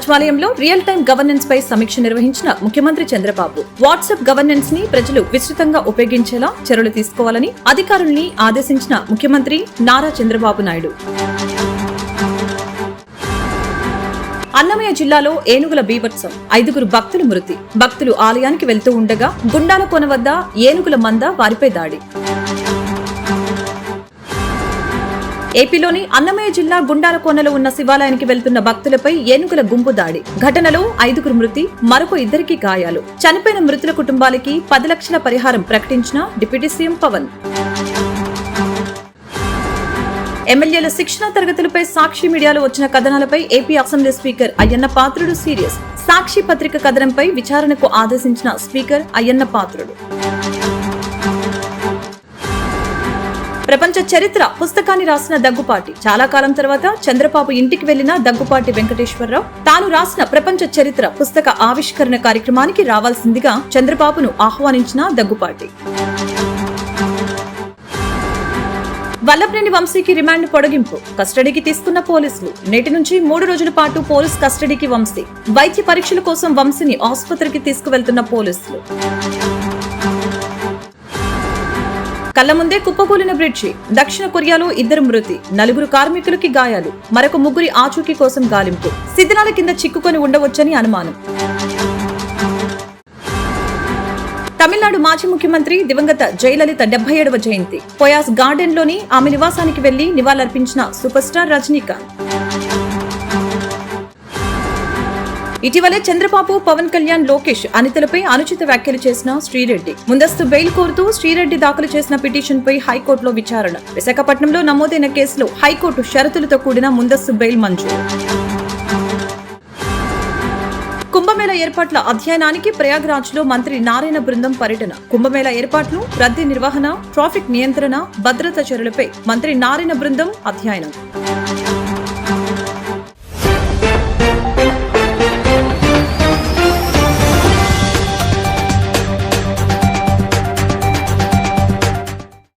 సచివాలయంలో real time governance పై సమీక్ష నిర్వహించిన ముఖ్యమంత్రి చంద్రబాబు వాట్సాప్ గవర్నెన్స్ ని ప్రజలు విస్తృతంగా ఉపయోగించేలా చర్యలు తీసుకోవాలని అధికారుల్ని ఆదేశించిన ముఖ్యమంత్రి నారా చంద్రబాబు నాయుడు. అన్నమయ్య జిల్లాలో ఏనుగుల బీభత్సం, 5 భక్తులు మృతి. భక్తులు ఆలయానికి వెళ్తూ ఉండగా గుండాలకోన వద్ద ఏనుగుల మంద వారిపై దాడి. ఏపీలోని అన్నమయ్య జిల్లా గుండాలకోనలో ఉన్న శివాలయానికి వెళ్తున్న భక్తులపై ఏనుగుల గుంపు దాడి. ఘటనలో 5 మృతి, మరొక 2 గాయాలు. చనిపోయిన మృతుల కుటుంబాలకి 10 లక్షల పరిహారం ప్రకటించిన డిప్యూటీ సీఎం పవన్. ఎమ్మెల్యేల శిక్షణ తరగతులపై సాక్షి మీడియాలో వచ్చిన కథనాలపై AP assembly speaker Ayyanna Patrudu serious. సాక్షి పత్రిక కథనంపై విచారణకు ఆదేశించిన స్పీకర్ అయ్యన్న పాత్రుడు. ప్రపంచ చరిత్ర పుస్తకాన్ని రాసిన దగ్గుపాటి. చాలా కాలం తర్వాత చంద్రబాబు ఇంటికి వెళ్లిన దగ్గుపాటి వెంకటేశ్వరరావు తాను రాసిన ప్రపంచ చరిత్ర పుస్తక ఆవిష్కరణ కార్యక్రమానికి రావాల్సిందిగా చంద్రబాబును ఆహ్వానించిన దగ్గుపాటి. వల్లభనేని వంశీకి రిమాండ్ పొడిగింపు, కస్టడీకి తీసుకున్న పోలీసులు. నేటి నుంచి 3 రోజుల పాటు పోలీస్ కస్టడీకి వంశీ. వైద్య పరీక్షల కోసం వంశీని ఆసుపత్రికి తీసుకువెళ్తున్న పోలీసులు. కళ్ల ముందే కుప్పకూలిన బ్రిడ్జి. దక్షిణ కొరియాలో 2 మృతి, 4 కార్మికులకి గాయాలు. మరొక 3 ఆచూకీ కోసం గాలింపు. శిథిలాల కింద చిక్కుకొని ఉండవచ్చని అనుమానం. తమిళనాడు మాజీ ముఖ్యమంత్రి దివంగత జయలలిత 77వ జయంతి. పోయాస్ గార్డెన్ లోని ఆమె నివాసానికి వెళ్లి నివాళులర్పించిన సూపర్ స్టార్ రజనీకాంత్. ఇటీవలే చంద్రబాబు, పవన్ కళ్యాణ్, లోకేష్ అనితలపై అనుచిత వ్యాఖ్యలు చేసిన శ్రీరెడ్డి ముందస్తు బెయిల్ కోరుతూ శ్రీరెడ్డి దాఖలు చేసిన పిటిషన్ పై హైకోర్టులో విచారణ. విశాఖపట్నంలో నమోదైన కేసులో హైకోర్టు షరతులతో కూడిన ముందస్తు బెయిల్ మంజూరు. కుంభమేళ ఏర్పాట్ల అధ్యయనానికి ప్రయాగ్రాజ్ లో మంత్రి నారాయణ బృందం పర్యటన. కుంభమేళ ఏర్పాట్లు, రద్దీ నిర్వహణ, ట్రాఫిక్ నియంత్రణ, భద్రతా చర్యలపై మంత్రి నారాయణ బృందం అధ్యయనం.